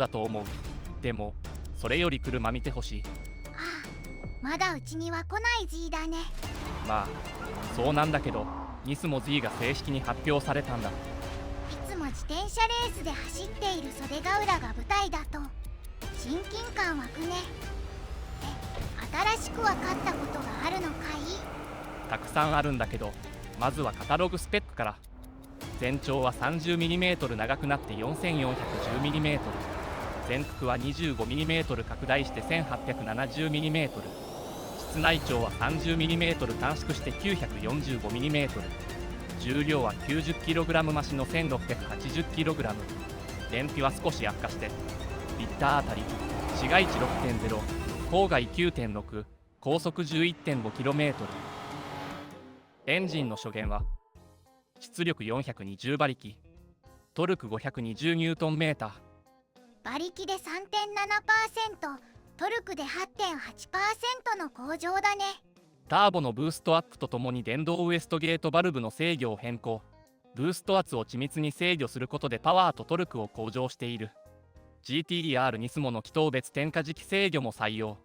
だと思う。でもそれより車見てほしい。ああ、まだうちには来ない Z だね。まあそうなんだけど、ニスモ Z が正式に発表されたんだ。いつも自転車レースで走っている袖ヶ浦が舞台だと親近感湧くね。新しく分かったことがあるのかい？たくさんあるんだけど、まずはカタログスペックから。全長は 30mm 長くなって 4410mm、 全幅は 25mm 拡大して 1870mm、 室内長は 30mm 短縮して 945mm、 重量は 90kg 増しの 1680kg。 燃費は少し悪化してリッターあたり市街地 6.0、 郊外 9.6、 高速 11.5km。 エンジンの初限は出力420馬力、トルク520ニュートンメーター。馬力で 3.7%、 トルクで 8.8% の向上だね。ターボのブーストアップとともに電動ウエストゲートバルブの制御を変更。ブースト圧を緻密に制御することでパワーとトルクを向上している。 GTR ニスモの気筒別点火時期制御も採用。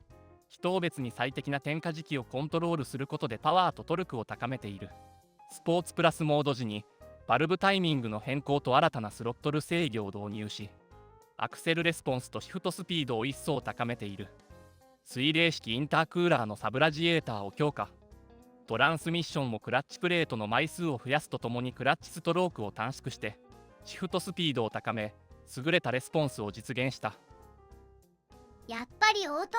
気筒別に最適な点火時期をコントロールすることでパワーとトルクを高めている。スポーツプラスモード時にバルブタイミングの変更と新たなスロットル制御を導入し、アクセルレスポンスとシフトスピードを一層高めている。水冷式インタークーラーのサブラジエーターを強化。トランスミッションもクラッチプレートの枚数を増やすとともにクラッチストロークを短縮してシフトスピードを高め、優れたレスポンスを実現した。やっぱりオートマの実なの？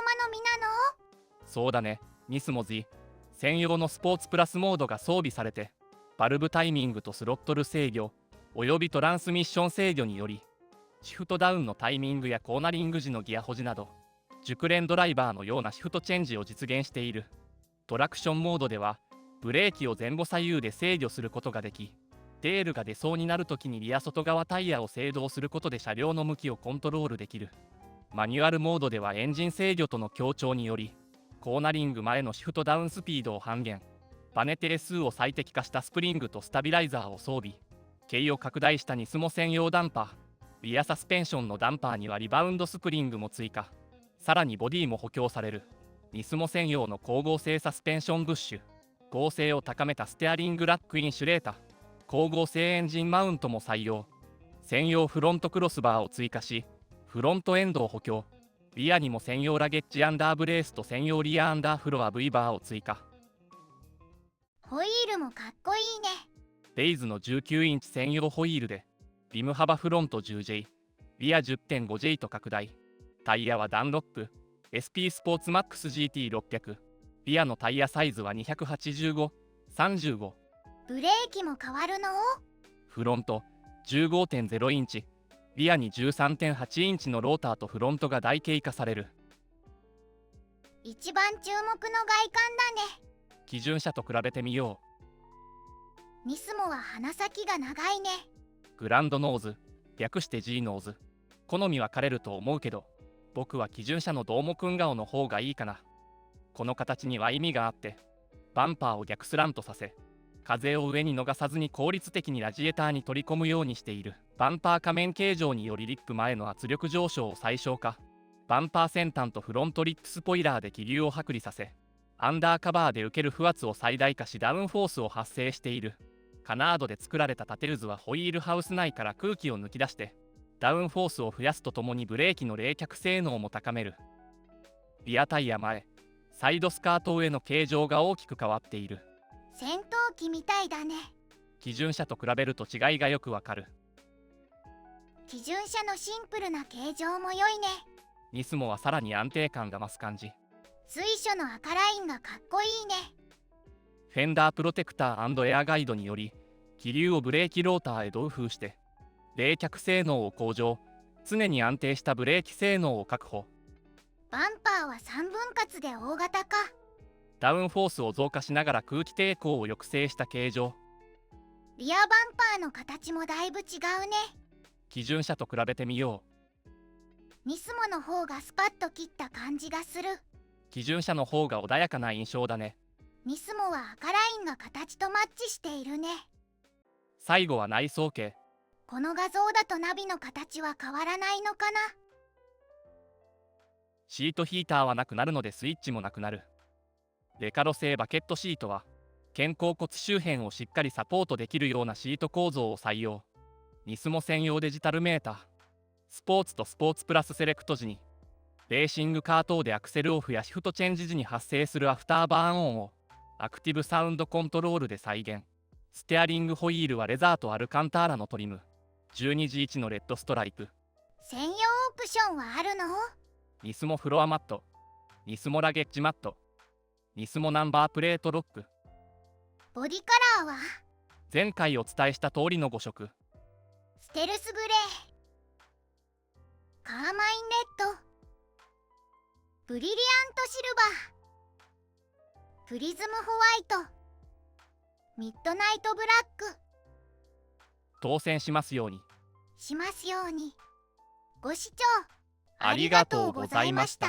そうだね、ニスモ Z 専用のスポーツプラスモードが装備されて、バルブタイミングとスロットル制御およびトランスミッション制御によりシフトダウンのタイミングやコーナリング時のギア保持など熟練ドライバーのようなシフトチェンジを実現している。トラクションモードではブレーキを前後左右で制御することができ、テールが出そうになるときにリア外側タイヤを制動することで車両の向きをコントロールできる。マニュアルモードではエンジン制御との協調によりコーナリング前のシフトダウンスピードを半減、バネ定数を最適化したスプリングとスタビライザーを装備、径を拡大したニスモ専用ダンパー、リアサスペンションのダンパーにはリバウンドスプリングも追加。さらにボディも補強される。ニスモ専用の光合成サスペンションブッシュ、剛性を高めたステアリングラックインシュレータ、光合成エンジンマウントも採用。専用フロントクロスバーを追加しフロントエンドを補強。リアにも専用ラゲッジアンダーブレースと専用リアアンダーフロア V バーを追加。ホイールもかっこいいね。レイズの19インチ専用ホイールでリム幅フロント 10J、 リア 10.5J と拡大。タイヤはダンロップ SP スポーツマックス GT600。 リアのタイヤサイズは285、35。ブレーキも変わるの？フロント 15.0 インチ、リアに 13.8 インチのローターとフロントが台形化される。一番注目の外観だね。基準車と比べてみよニスモは鼻先が長いね。う。グランドノーズ、略して G ノーズ。好み分かれると思うけど、僕は基準車のどーもくん顔の方がいいかな。この形には意味があって、バンパーを逆スラントさせ、風を上に逃さずに効率的にラジエーターに取り込むようにしている。バンパー仮面形状によりリップ前の圧力上昇を最小化。バンパー先端とフロントリップスポイラーで気流を剥離させ、アンダーカバーで受ける負圧を最大化しダウンフォースを発生している。カナードで作られたタテルズはホイールハウス内から空気を抜き出してダウンフォースを増やすとともにブレーキの冷却性能も高める。リアタイヤ前、サイドスカート上の形状が大きく変わっている。戦闘機みたいだね。基準車と比べると違いがよくわかる。基準車のシンプルな形状も良いね。ニスモはさらに安定感が増す感じ。随所の赤ラインがかっこいいね。フェンダープロテクター&エアガイドにより気流をブレーキローターへ同封して冷却性能を向上、常に安定したブレーキ性能を確保。バンパーは3分割で大型化。ダウンフォースを増加しながら空気抵抗を抑制した形状。リアバンパーの形もだいぶ違うね。基準車と比べてみよニスモの方がスパッと切った感じがする。う。基準車の方が穏やかな印象だね。ニスモは赤ラインが形とマッチしているね。最後は内装系。この画像だとナビの形は変わらないのかな。シートヒーターはなくなるのでスイッチもなくなる。レカロ製バケットシートは肩甲骨周辺をしっかりサポートできるようなシート構造を採用。ニスモ専用デジタルメーター。スポーツとスポーツプラスセレクト時にレーシングカー等でアクセルオフやシフトチェンジ時に発生するアフターバーン音をアクティブサウンドコントロールで再現。ステアリングホイールはレザーとアルカンターラのトリム。12時1のレッドストライプ。専用オプションはあるの？ニスモフロアマット。ニスモラゲッジマット。ニスモナンバープレートロック。ボディカラーは？前回お伝えした通りの5色。ステルスグレー、カーマインレッド、ブリリアントシルバー、プリズムホワイト、ミッドナイトブラック。当選しますように。しますように。ご視聴ありがとうございました。